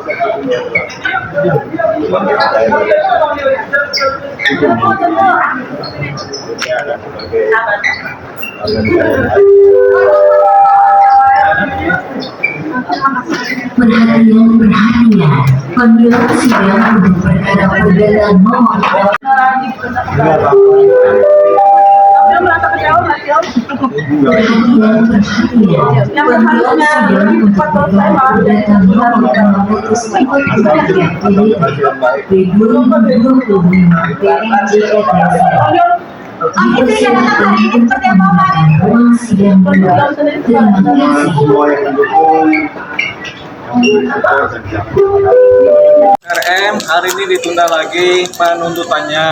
Perhatian, panggilan sidang untuk perkara perdana nomor RM hari ini ditunda lagi penuntutannya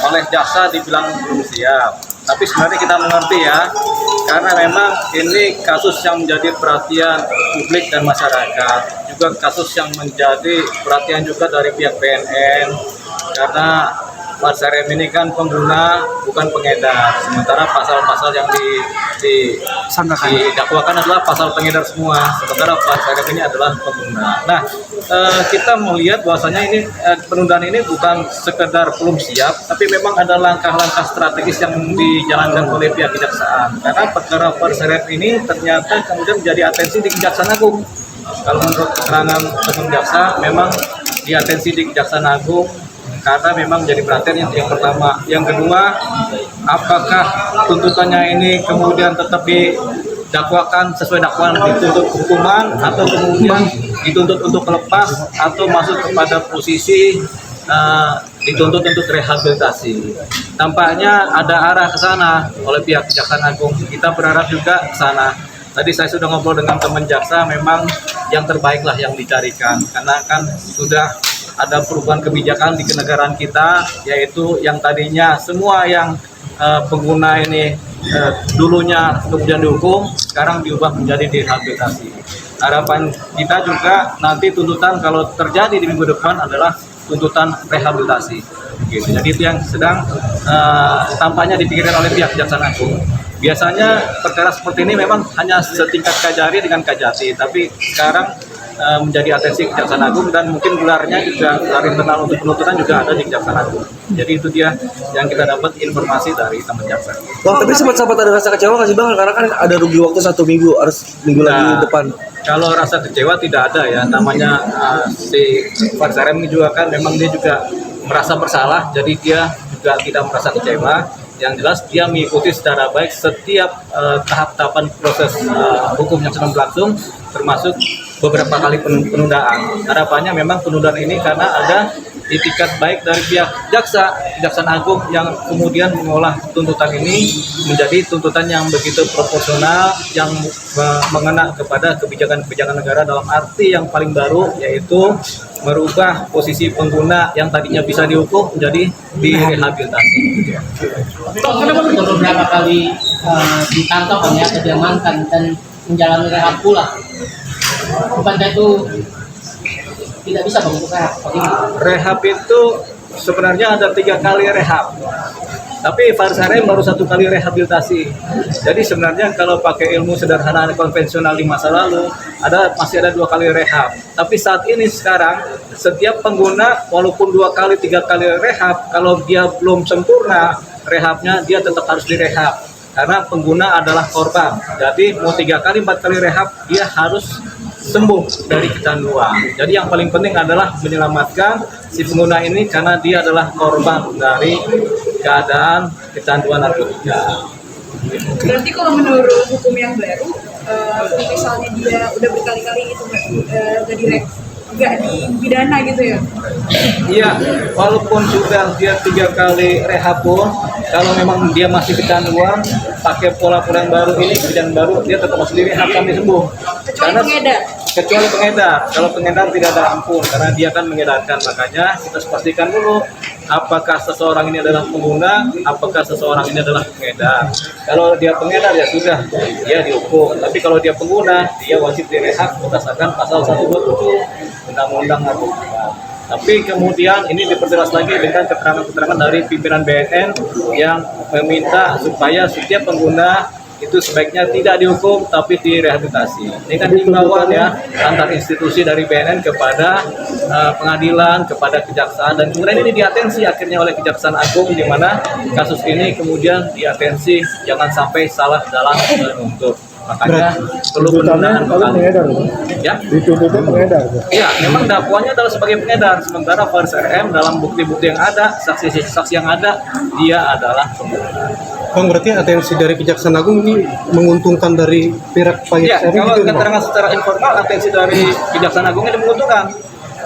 oleh jaksa dibilang belum siap. Tapi sebenarnya kita mengerti ya, karena memang ini kasus yang menjadi perhatian publik dan masyarakat, juga kasus yang menjadi perhatian juga dari pihak BNN, karena Pak Sarem ini kan pengguna bukan pengedar, sementara pasal-pasal yang didakwakan adalah pasal pengedar semua, sementara Pak Sarem ini adalah pengguna. Nah, kita melihat bahwasanya ini penundaan ini bukan sekedar belum siap, tapi memang ada langkah-langkah strategis yang dijalankan oleh pihak kejaksaan. Karena perkara Pak Sarem ini ternyata kemudian menjadi atensi di Kejaksaan Agung. Kalau menurut keterangan teman jaksa, memang di atensi di Kejaksaan Agung karena memang jadi perhatian yang pertama. Yang kedua, apakah tuntutannya ini kemudian tetap didakwakan sesuai dakwaan dituntut hukuman, atau kemudian dituntut untuk lepas, atau masuk kepada posisi dituntut untuk rehabilitasi. Tampaknya ada arah ke sana oleh pihak Kejaksaan Agung. Kita berharap juga ke sana. Tadi saya sudah ngobrol dengan teman jaksa, memang yang terbaiklah yang dicarikan, karena kan sudah ada perubahan kebijakan di kenegaraan kita, yaitu yang tadinya semua yang pengguna ini dulunya kemudian dihukum, sekarang diubah menjadi direhabilitasi. Harapan kita juga nanti tuntutan kalau terjadi di minggu depan adalah tuntutan rehabilitasi. Gitu. Jadi itu yang sedang tampaknya dipikirkan oleh pihak Kejaksaan Agung. Biasanya perkara seperti ini memang hanya setingkat Kajari dengan Kajati, tapi sekarang menjadi atensi Kejaksaan Agung, dan mungkin gelarnya juga gelar internal untuk penuntutan juga ada di Kejaksaan Agung. Jadi itu dia yang kita dapat informasi dari teman jaksa. Bang, tapi sempat ada rasa kecewa nggak sih Bang? Karena kan ada rugi waktu 1 minggu, harus minggu lagi depan. Kalau rasa kecewa tidak ada ya, namanya si Pak Sarem ini juga kan memang dia juga merasa bersalah, jadi dia juga tidak merasa kecewa. Yang jelas dia mengikuti secara baik setiap tahap-tahapan proses hukum yang sedang berlangsung, termasuk beberapa kali penundaan. Harapannya memang penundaan ini karena ada itikat baik dari pihak Kejaksaan Agung yang kemudian mengolah tuntutan ini menjadi tuntutan yang begitu proporsional, yang mengena kepada kebijakan-kebijakan negara dalam arti yang paling baru, yaitu merubah posisi pengguna yang tadinya bisa dihukum menjadi direhabilitasi. Beberapa kali ditangkap ya, diamankan dan menjalani rehab pula. Bukankah itu tidak bisa Bang untuk rehab? Rehab itu sebenarnya ada 3 kali rehab, tapi Pak Sarem baru 1 kali rehabilitasi. Jadi sebenarnya kalau pakai ilmu sederhana konvensional di masa lalu masih ada 2 kali rehab. Tapi saat ini sekarang setiap pengguna walaupun 2 kali 3 kali rehab, kalau dia belum sempurna rehabnya, dia tetap harus direhab karena pengguna adalah korban. Jadi mau 3 kali 4 kali rehab, dia harus sembuh dari kecanduan. Jadi yang paling penting adalah menyelamatkan si pengguna ini karena dia adalah korban dari keadaan kecanduan narkotika. Berarti kalau menurut hukum yang baru, misalnya dia udah berkali-kali itu nggak dipidana gitu ya? Iya, walaupun sudah dia 3 kali rehab pun, kalau memang dia masih kecanduan, pakai pola-pola yang baru ini, kebijakan baru, dia tetap masih direhab sampai sembuh. Kecuali pengedar. Kalau pengedar tidak ada ampun, karena dia kan mengedarkan. Makanya kita pastikan dulu apakah seseorang ini adalah pengguna, apakah seseorang ini adalah pengedar. Kalau dia pengedar ya sudah, dia dihukum. Tapi kalau dia pengguna, dia wajib direhab berdasarkan pasal 127 Undang-Undang Narkotika. Tapi kemudian ini diperjelas lagi dengan keterangan-keterangan dari pimpinan BNN yang meminta supaya setiap pengguna itu sebaiknya tidak dihukum tapi direhabilitasi. Ini kan himbauan ya antar institusi dari BNN kepada pengadilan, kepada kejaksaan, dan kemudian ini diatensi akhirnya oleh Kejaksaan Agung, di mana kasus ini kemudian diatensi jangan sampai salah dalam menuntut. Makanya perlu penundaan kembali. Ya, Dituntutnya pengedar. ya, memang dakwaannya adalah sebagai pengedar, sementara Faris RM dalam bukti-bukti yang ada, saksi-saksi yang ada, dia adalah pengedar. Bang, berarti atensi dari Kejaksaan Agung ini menguntungkan dari pihak Faris Ya, RM kalau gitu, Bang? keterangan secara informal, atensi dari Kejaksaan Agung ini menguntungkan,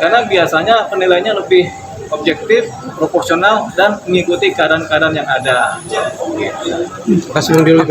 karena biasanya penilaiannya lebih objektif, proporsional, dan mengikuti keadaan-keadaan yang ada. Kasih Bang Dilo.